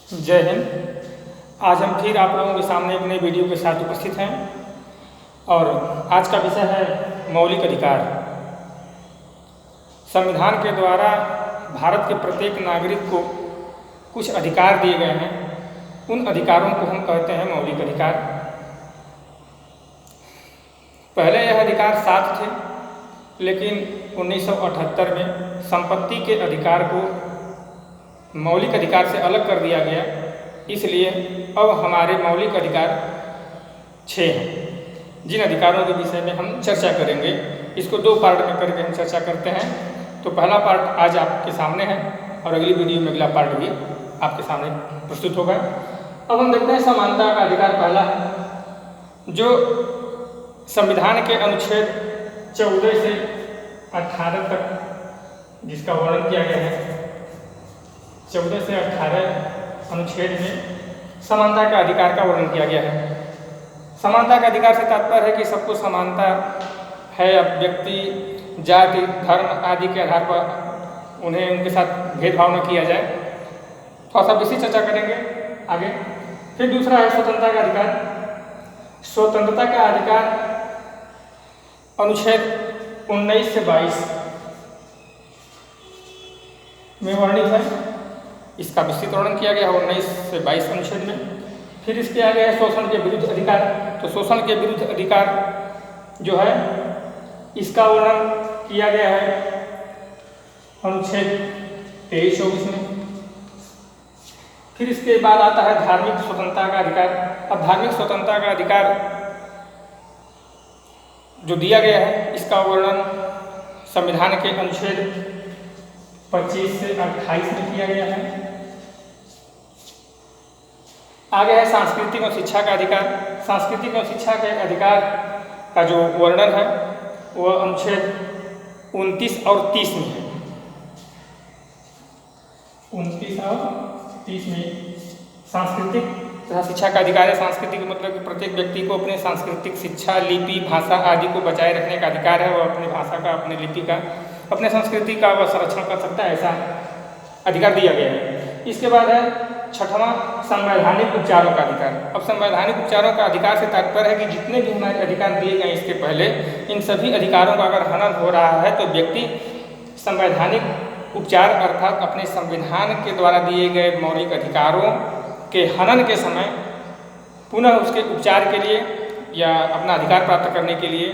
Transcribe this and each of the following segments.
जय हिंद। आज हम फिर आप लोगों के सामने एक नई वीडियो के साथ उपस्थित हैं और आज का विषय है मौलिक अधिकार। संविधान के द्वारा भारत के प्रत्येक नागरिक को कुछ अधिकार दिए गए हैं। उन अधिकारों को हम कहते हैं मौलिक अधिकार। पहले यह अधिकार 7 थे, लेकिन 1978 में संपत्ति के अधिकार को मौलिक अधिकार से अलग कर दिया गया। इसलिए अब हमारे मौलिक अधिकार 6 हैं, जिन अधिकारों के विषय में हम चर्चा करेंगे। इसको 2 पार्ट में करके हम चर्चा करते हैं। तो पहला पार्ट आज आपके सामने है और अगली वीडियो में अगला पार्ट भी आपके सामने प्रस्तुत होगा। अब हम देखते हैं समानता का अधिकार। पहला है जो संविधान के अनुच्छेद 14 से 18 तक जिसका वर्णन किया गया है। 14 से 18 अनुच्छेद में समानता का अधिकार का वर्णन किया गया है। समानता का अधिकार से तात्पर्य है कि सबको समानता है। अब व्यक्ति जाति धर्म आदि के आधार पर उन्हें उनके साथ भेदभाव न किया जाए। थोड़ा सा इसी चर्चा करेंगे आगे। फिर दूसरा है स्वतंत्रता का अधिकार। स्वतंत्रता का अधिकार अनुच्छेद 19 से 22 में वर्णित है। इसका विस्तृत वर्णन किया गया है 19 से 22 अनुच्छेद में। फिर इसके आगे है शोषण के विरुद्ध अधिकार। तो शोषण के विरुद्ध अधिकार जो है इसका वर्णन किया गया है अनुच्छेद 23-24 में। फिर इसके बाद आता है धार्मिक स्वतंत्रता का अधिकार। अब धार्मिक स्वतंत्रता का अधिकार जो दिया गया है इसका वर्णन संविधान के अनुच्छेद 25 से 28 में किया गया है। आगे है सांस्कृतिक और शिक्षा का अधिकार। सांस्कृतिक और शिक्षा के अधिकार का जो वर्णन है वह अनुच्छेद 29 और 30 में है। 29 और 30 में सांस्कृतिक तथा शिक्षा का अधिकार है। सांस्कृतिक मतलब कि प्रत्येक व्यक्ति को अपने सांस्कृतिक शिक्षा, लिपि, भाषा आदि को बचाए रखने का अधिकार है। वह अपनी भाषा का, अपनी लिपि का, अपने संस्कृति का वह संरक्षण कर सकता है, ऐसा अधिकार दिया गया है। इसके बाद है 6वां संवैधानिक उपचारों का अधिकार। अब संवैधानिक उपचारों का अधिकार से तात्पर्य है कि जितने भी हमारे अधिकार दिए गए इसके पहले, इन सभी अधिकारों का अगर हनन हो रहा है तो व्यक्ति संवैधानिक उपचार अर्थात अपने संविधान के द्वारा दिए गए मौलिक अधिकारों के हनन के समय पुनः उसके उपचार के लिए या अपना अधिकार प्राप्त करने के लिए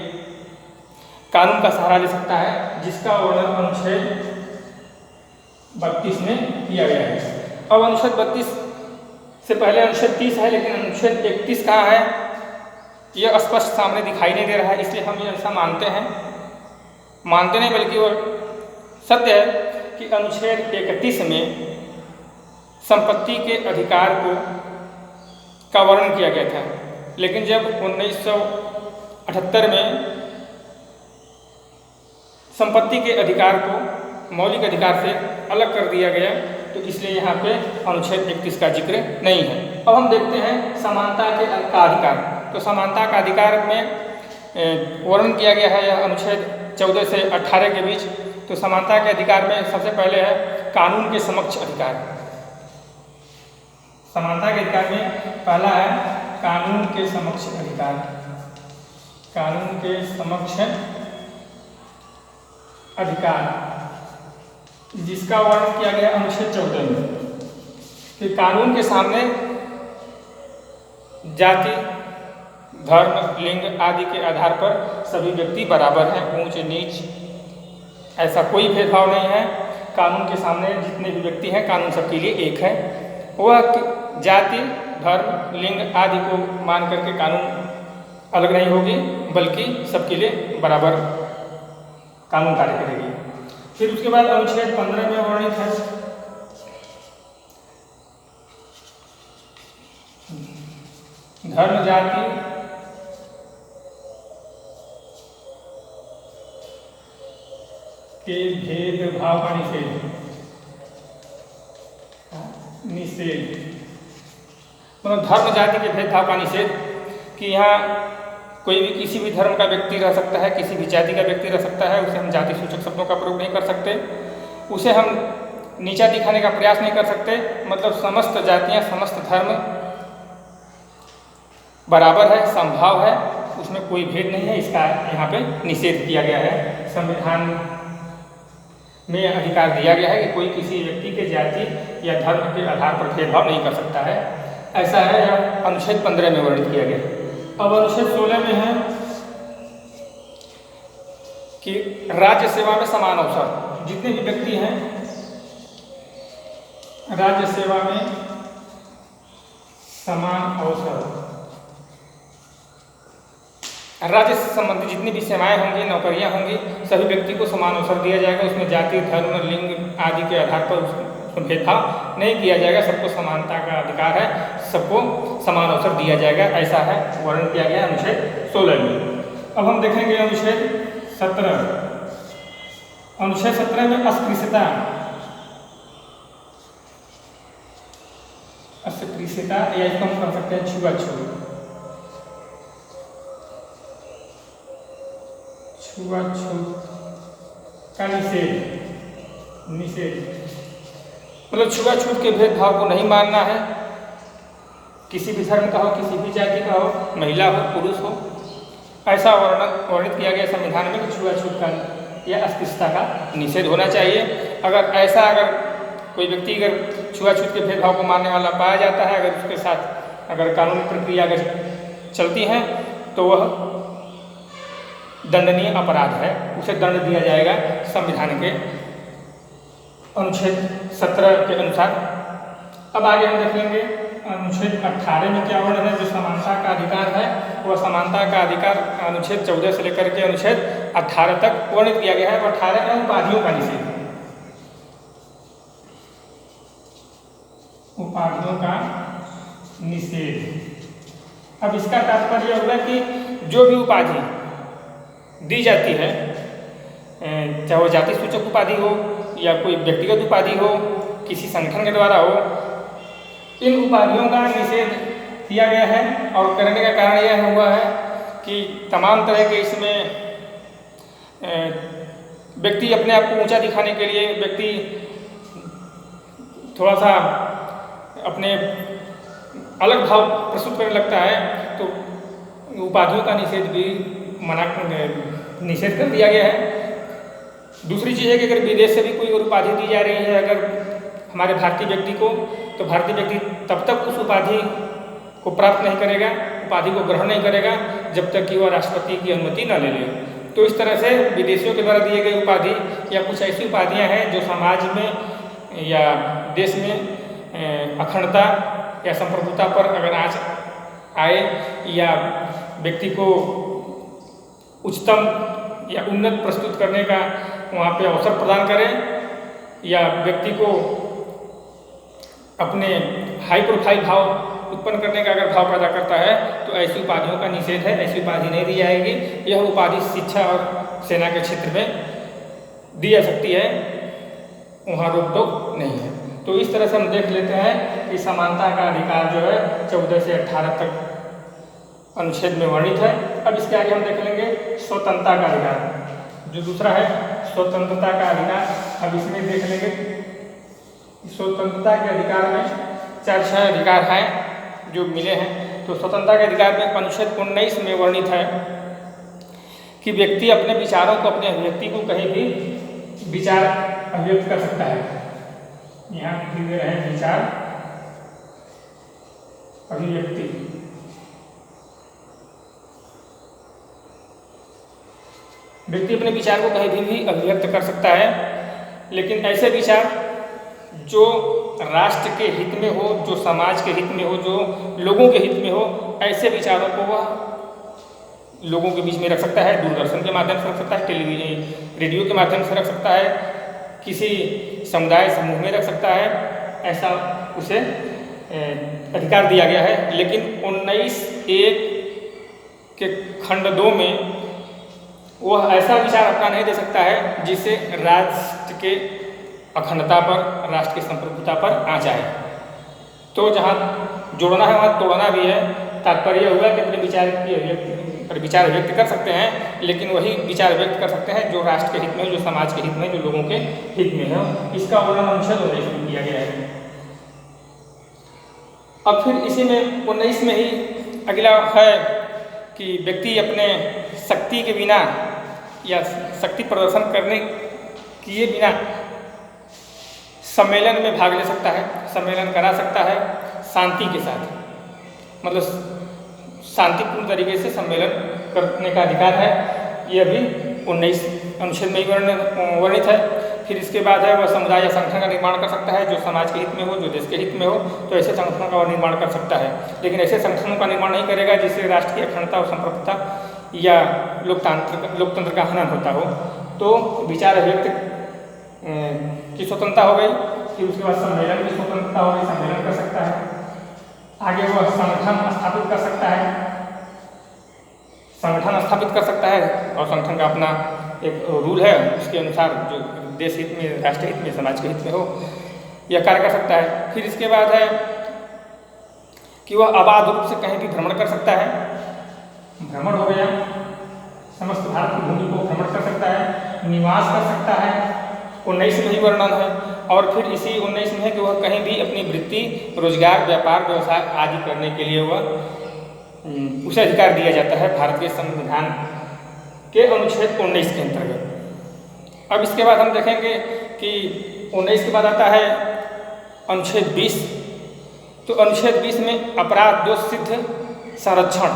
कानून का सहारा ले सकता है, जिसका वर्णन अनुच्छेद 32 में किया गया है। अब अनुच्छेद 32 से पहले अनुच्छेद 30 है, लेकिन अनुच्छेद 31 कहाँ है यह स्पष्ट सामने दिखाई नहीं दे रहा है। इसलिए हम ये ऐसा मानते नहीं बल्कि वो सत्य है कि अनुच्छेद 31 में संपत्ति के अधिकार का वर्णन किया गया था। लेकिन जब 1978 में संपत्ति के अधिकार को मौलिक अधिकार से अलग कर दिया गया तो इसलिए यहाँ पे अनुच्छेद 31 का जिक्र नहीं है। अब हम देखते हैं समानता का अधिकार। तो समानता का अधिकार में वर्णन किया गया है यह अनुच्छेद 14 से 18 के बीच। तो समानता के अधिकार में सबसे पहले है कानून के समक्ष अधिकार। समानता के अधिकार में पहला है कानून के समक्ष अधिकार। कानून के समक्ष अधिकार जिसका वर्णन किया गया अनुच्छेद 14 में कि कानून के सामने जाति धर्म लिंग आदि के आधार पर सभी व्यक्ति बराबर हैं। ऊंच नीच ऐसा कोई भेदभाव नहीं है। कानून के सामने जितने भी व्यक्ति हैं कानून सबके लिए एक है। वह जाति धर्म लिंग आदि को मान करके कानून अलग नहीं होगी, बल्कि सबके लिए बराबर कानून कार्य करेगी। फिर उसके बाद अनुच्छेद 15 में वर्णित है धर्म जाति के भेदभाव का निषेध मतलब धर्म जाति के भेदभाव का निषेध कि यहाँ कोई भी किसी भी धर्म का व्यक्ति रह सकता है, किसी भी जाति का व्यक्ति रह सकता है। उसे हम जाति सूचक शब्दों का प्रयोग नहीं कर सकते। उसे हम नीचा दिखाने का प्रयास नहीं कर सकते। मतलब समस्त जातियाँ, समस्त धर्म बराबर है, समभाव है, उसमें कोई भेद नहीं है। इसका यहाँ पे निषेध किया गया है। संविधान में अधिकार दिया गया है कि कोई किसी व्यक्ति के जाति या धर्म के आधार पर भेदभाव नहीं कर सकता है। ऐसा है, यह अनुच्छेद 15 में वर्णित किया गया। अब अनुच्छेद 16 में है कि राज्य सेवा में समान अवसर। जितने भी व्यक्ति हैं राज्य सेवा में समान अवसर, राज्य से संबंधित जितनी भी सेवाएं होंगी, नौकरियां होंगी, सभी व्यक्ति को समान अवसर दिया जाएगा। उसमें जाति, धर्म, लिंग आदि के आधार पर उसमें भेदभाव नहीं किया जाएगा। सबको समानता का अधिकार है, सबको समान अवसर दिया जाएगा। ऐसा है वर्णन किया गया अनुच्छेद 16 में। अब हम देखेंगे अनुच्छेद 17। अनुच्छेद 17 में अस्पृश्यता, अस्पृश्यता या इसको हम कर सकते हैं छुआछूत। छुआछूत का निषेध, मतलब छुआछूत के भेदभाव को नहीं मानना है। किसी भी धर्म का हो, किसी भी जाति का हो, महिला हो, पुरुष हो, ऐसा वर्णित किया गया संविधान में कि छुआछूत का या अस्पृश्यता का निषेध होना चाहिए। अगर कोई व्यक्ति अगर छुआछूत के भेदभाव को मानने वाला पाया जाता है, अगर उसके साथ अगर कानूनी प्रक्रिया अगर चलती है तो वह दंडनीय अपराध है, उसे दंड दिया जाएगा संविधान के अनुच्छेद 17 के अनुसार। अब आगे हम देख लेंगे अनुच्छेद 18 में क्या वर्णन है। जो समानता का अधिकार है वह समानता का अधिकार अनुच्छेद 14 से लेकर के अनुच्छेद 18 तक वर्णित किया गया है। वह 18 है उपाधियों का निषेध, उपाधियों का निषेध। अब इसका तात्पर्य होगा कि जो भी उपाधि दी जाती है, चाहे वो जाति सूचक उपाधि हो या कोई व्यक्तिगत उपाधि हो, किसी संगठन के द्वारा हो, इन उपाधियों का निषेध किया गया है। और करने का कारण यह हुआ है कि तमाम तरह के इसमें व्यक्ति अपने आप को ऊंचा दिखाने के लिए व्यक्ति थोड़ा सा अपने अलग भाव प्रस्तुत करने लगता है, तो उपाधियों का निषेध भी निषेध कर दिया गया है। दूसरी चीज़ है कि अगर विदेश से भी कोई और उपाधि दी जा रही है अगर हमारे भारतीय व्यक्ति को, तो भारतीय व्यक्ति तब तक उस उपाधि को प्राप्त नहीं करेगा, उपाधि को ग्रहण नहीं करेगा जब तक कि वह राष्ट्रपति की अनुमति न ले ले। तो इस तरह से विदेशियों के द्वारा दिए गए उपाधि या कुछ ऐसी उपाधियां हैं जो समाज में या देश में अखंडता या संप्रभुता पर अगर आँच आए या व्यक्ति को उच्चतम या उन्नत प्रस्तुत करने का वहाँ पे अवसर प्रदान करें या व्यक्ति को अपने हाई प्रोफाइल भाव उत्पन्न करने का अगर भाव पैदा करता है, तो ऐसी उपाधियों का निषेध है। ऐसी उपाधि नहीं दी जाएगी। यह उपाधि शिक्षा और सेना के क्षेत्र में दी जा सकती है, वहाँ रोक टोक नहीं है। तो इस तरह से हम देख लेते हैं कि समानता का अधिकार जो है 14 से 18 तक अनुच्छेद में वर्णित है। अब इसके आगे हम देख लेंगे स्वतंत्रता का अधिकार, जो दूसरा है स्वतंत्रता का अधिकार। अब इसमें देख लेंगे स्वतंत्रता के अधिकार में 4-6 अधिकार हैं जो मिले हैं। तो स्वतंत्रता के अधिकार में अनुच्छेद 19 में वर्णित है कि व्यक्ति अपने विचारों को, अपने अभिव्यक्ति को कहीं भी विचार अभिव्यक्त कर सकता है। यहाँ दिए गए हैं विचार अभिव्यक्ति। व्यक्ति अपने विचार को कहीं भी अभिव्यक्त कर सकता है, लेकिन ऐसे विचार जो राष्ट्र के हित में हो, जो समाज के हित में हो, जो लोगों के हित में हो, ऐसे विचारों को वह लोगों के बीच में रख सकता है। दूरदर्शन के माध्यम से रख सकता है, टेलीविजन, रेडियो के माध्यम से रख सकता है, किसी समुदाय समूह में रख सकता है। ऐसा उसे अधिकार दिया गया है। लेकिन 19(1) के खंड 2 में वह ऐसा विचार अपना नहीं दे सकता है जिससे राष्ट्र के अखंडता पर, राष्ट्र की संप्रभुता पर आँच आए। तो जहाँ जोड़ना है वहाँ तोड़ना भी है। तात्पर्य हुआ कि अपने विचार की अभिव्यक्ति और विचार व्यक्त कर सकते हैं, लेकिन वही विचार व्यक्त कर सकते हैं जो राष्ट्र के हित में, जो समाज के हित में, जो लोगों के हित में है। इसका वर्णन अनुच्छेद 19 में किया गया है। अब फिर इसी में 19 में ही अगला है कि व्यक्ति अपने शक्ति के बिना या शक्ति प्रदर्शन करने किए बिना सम्मेलन में भाग ले सकता है, सम्मेलन करा सकता है शांति के साथ, मतलब शांतिपूर्ण तरीके से सम्मेलन करने का अधिकार है। ये भी 19 अनुच्छेद में ही वर्णित है। फिर इसके बाद है वह समुदाय या संगठन का निर्माण कर सकता है जो समाज के हित में हो, जो देश के हित में हो, तो ऐसे संगठनों का वह निर्माण कर सकता है। लेकिन ऐसे संगठनों का निर्माण नहीं करेगा जिससे राष्ट्र की अखंडता और संप्रभुता या लोकतंत्र का हनन होता हो। तो विचार अभिव्यक्ति की स्वतंत्रता हो गई। फिर उसके बाद सम्मेलन की स्वतंत्रता हो गई, सम्मेलन कर सकता है। आगे वह संगठन स्थापित कर सकता है, संगठन स्थापित कर सकता है और संगठन का अपना एक रूल है, उसके अनुसार जो देश हित में, राष्ट्र हित में, समाज के हित में हो, यह कार्य कर सकता है। फिर इसके बाद है कि वह अबाध रूप से कहीं भी भ्रमण कर सकता है। भ्रमण हो गया, समस्त भारत की भूमि को भ्रमण कर सकता है, निवास कर सकता है, 19 में ही वर्णन है। और फिर इसी 19 में है कि वह कहीं भी अपनी वृत्ति, रोजगार, व्यापार, व्यवसाय आदि करने के लिए वह उसे अधिकार दिया जाता है भारतीय संविधान के अनुच्छेद 19 के अंतर्गत। अब इसके बाद हम देखेंगे कि 19 के बाद आता है अनुच्छेद 20। तो अनुच्छेद 20 में अपराध दोष सिद्ध संरक्षण,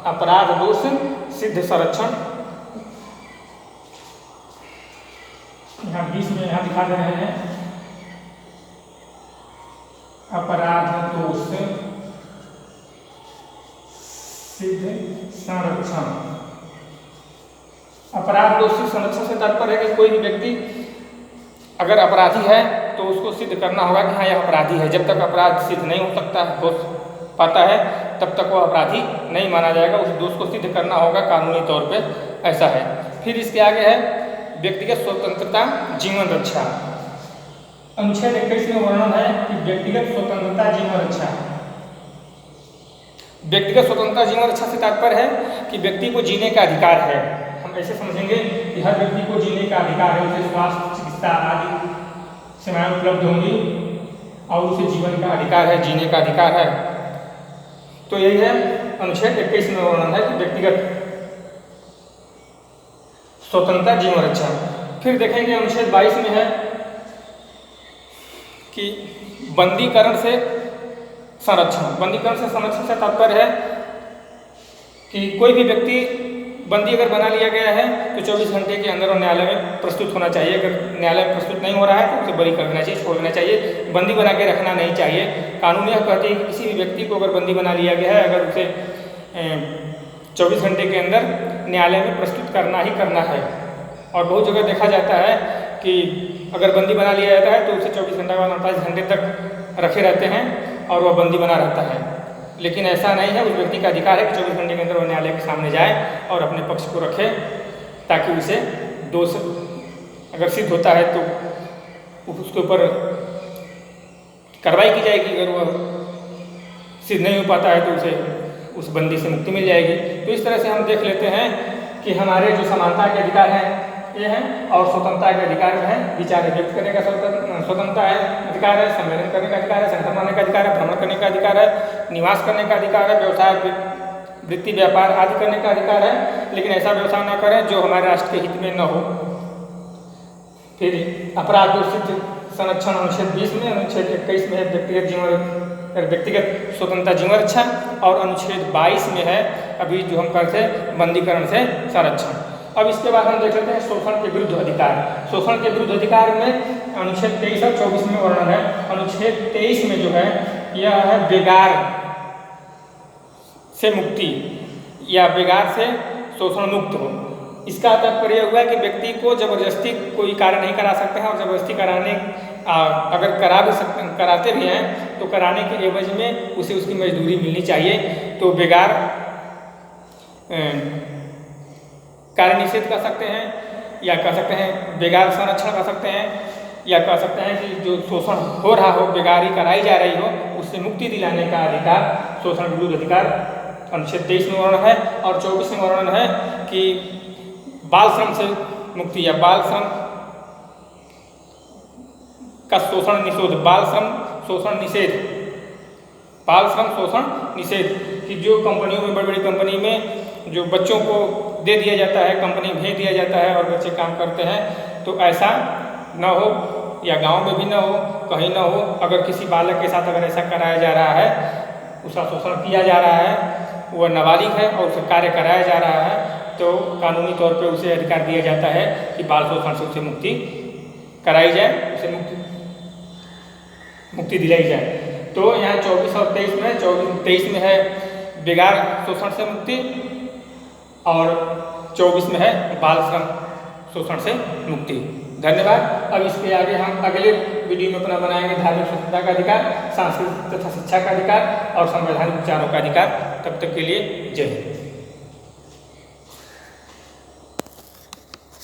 अपराध दोष सिद्ध संरक्षण, यहाँ 20 में यहाँ दिखा दे रहे हैं अपराध दोष सिद्ध संरक्षण। अपराध दोष सिद्ध संरक्षण से तात्पर्य है कि कोई भी व्यक्ति अगर अपराधी है तो उसको सिद्ध करना होगा कि हाँ यह अपराधी है। जब तक अपराध सिद्ध नहीं हो पाता है तब तक वो अपराधी नहीं माना जाएगा, उस दोष को सिद्ध करना होगा कानूनी तौर पे, ऐसा है। फिर इसके आगे है व्यक्तिगत स्वतंत्रता जीवन रक्षा। अनुच्छेद 21 में वर्णन है कि व्यक्तिगत स्वतंत्रता जीवन रक्षा। व्यक्तिगत स्वतंत्रता जीवन रक्षा से तात्पर्य है कि व्यक्ति को जीने का अधिकार है। हम ऐसे समझेंगे कि हर व्यक्ति को जीने का अधिकार है, उसे स्वास्थ्य, चिकित्सा आदि सेवाएं उपलब्ध होंगी और उसे जीवन का अधिकार है, जीने का अधिकार है। तो यही है अनुच्छेद 21 में वर्णन है कि व्यक्तिगत स्वतंत्रता जीवन रक्षा। फिर देखेंगे अनुच्छेद 22 में है कि बंदीकरण से संरक्षण। बंदीकरण से संरक्षण से तात्पर्य है कि कोई भी व्यक्ति बंदी अगर बना लिया गया है तो 24 घंटे के अंदर न्यायालय में प्रस्तुत होना चाहिए। अगर न्यायालय में प्रस्तुत नहीं हो रहा है तो उसे बरी कर देना चाहिए, छोड़ देना चाहिए, बंदी बना के रखना नहीं चाहिए। कानून यह कहते हैं कि किसी भी व्यक्ति को अगर बंदी बना लिया गया है, अगर उसे 24 घंटे के अंदर न्यायालय में प्रस्तुत करना ही करना है। और बहुत जगह देखा जाता है कि अगर बंदी बना लिया जाता है तो उसे 24 घंटे बाद 48 घंटे तक रखे रहते हैं और वह बंदी बना रहता है। लेकिन ऐसा नहीं है, उस व्यक्ति का अधिकार है कि 24 घंटे के अंदर वह न्यायालय के सामने जाए और अपने पक्ष को रखे, ताकि उसे दोष अगर सिद्ध होता है तो उसके ऊपर कार्रवाई की जाएगी। अगर वह सिद्ध नहीं हो पाता है तो उसे उस बंदी से मुक्ति मिल जाएगी। तो इस तरह से हम देख लेते हैं कि हमारे जो समानता के अधिकार हैं ये हैं और स्वतंत्रता के अधिकार हैं। विचार व्यक्त करने का स्वतंत्रता है, अधिकार है, सम्मेलन करने का अधिकार है, संगठन बनाने का अधिकार है, भ्रमण करने का अधिकार है, निवास करने का अधिकार है, व्यवसाय, वृत्ति, व्यापार आदि करने का अधिकार है। लेकिन ऐसा व्यवसाय न करें जो हमारे राष्ट्र के हित में न हो। फिर अपराध दोष सिद्ध संरक्षण अनुच्छेद 20 में, अनुच्छेद 21 में है व्यक्तिगत स्वतंत्रता जीवन रक्षा और अनुच्छेद 22 में है अभी जो हम करते हैं बंदीकरण से संरक्षण। अब इसके बाद हम देख लेते हैं शोषण के विरुद्ध अधिकार। शोषण के विरुद्ध अधिकार में अनुच्छेद 23 और 24 में वर्णन है। अनुच्छेद 23 में जो है यह है बेगार से मुक्ति या बेगार से शोषण मुक्त हो। इसका तात्पर्य हुआ कि व्यक्ति को जबरदस्ती कोई कार्य नहीं करा सकते हैं और जबरदस्ती कराने अगर कराते भी हैं तो कराने के एवज में उसे उसकी मजदूरी मिलनी चाहिए। तो बेगार कार्य निषेध कर सकते हैं या कह सकते हैं बेगार संरक्षण कर सकते हैं या कह सकते हैं कि जो शोषण हो रहा हो, बेगारी कराई जा रही हो, उससे मुक्ति दिलाने का अधिकार शोषण विरुद्ध अधिकार अनुच्छेद 23 में वर्णन है। और 24 में वर्णन है कि बाल श्रम से मुक्ति या बाल श्रम का शोषण निषेध, बाल श्रम शोषण निषेध, बाल श्रम शोषण निषेध कि जो कंपनियों में, बड़ी बड़ी कंपनी में जो बच्चों को दे दिया जाता है, कंपनी भेज दिया जाता है और बच्चे काम करते हैं, तो ऐसा न हो, या गांव में भी न हो, कहीं न हो। अगर किसी बालक के साथ अगर ऐसा कराया जा रहा है, उसका शोषण किया जा रहा है, वह नाबालिग है और उसे कार्य कराया जा रहा है, तो कानूनी तौर पे उसे अधिकार दिया जाता है कि बाल शोषण से उसे मुक्ति कराई जाए, उसे मुक्ति दिलाई जाए। तो यहाँ 24 और 23 में, 23 में है बेगार शोषण से मुक्ति और 24 में है बाल श्रम शोषण से मुक्ति। धन्यवाद। अब इसके आगे हम अगले वीडियो में अपना बनाएंगे धार्मिक स्वतंत्रता का अधिकार, सांस्कृतिक तथा शिक्षा का अधिकार और संवैधानिक विचारों का अधिकार। तब तक के लिए जय हिंद।